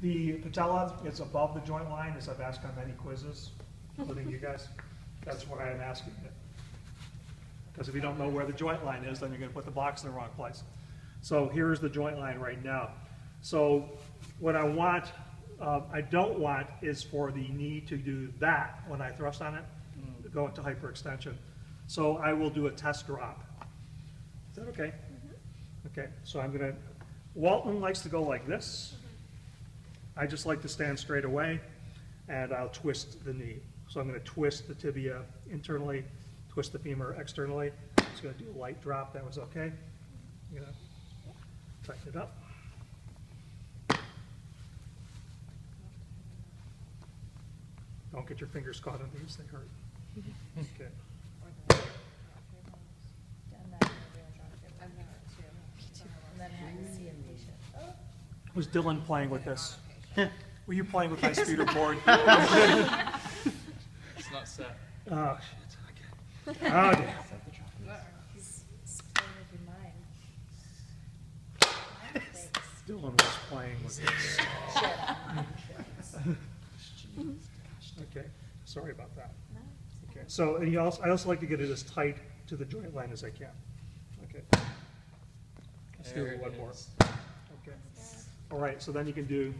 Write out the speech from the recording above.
The patella is above the joint line, as I've asked on many quizzes, including you guys. That's why I'm asking it. Because if you don't know where the joint line is, then you're going to put the box in the wrong place. So here's the joint line right now. So what I want, I don't want is for the knee to do that when I thrust on it, go into hyperextension. So I will do a test drop. Is that okay? Okay, so I'm going to, Walton likes to go like this. I just like to stand straight away, and I'll twist the knee. So I'm going to twist the tibia internally, twist the femur externally. Just going to do a light drop. That was okay. I'm going to tighten it up. Don't get your fingers caught on these, they hurt. Okay. Was Dylan playing with this? Were you playing with my speeder board? It's not set. Oh, shit. Okay. Oh, damn. Dylan was playing with this. Okay, sorry about that. Okay, so and I also like to get it as tight to the joint line as I can. Okay. Let's do one more. Okay. All right, so then you can do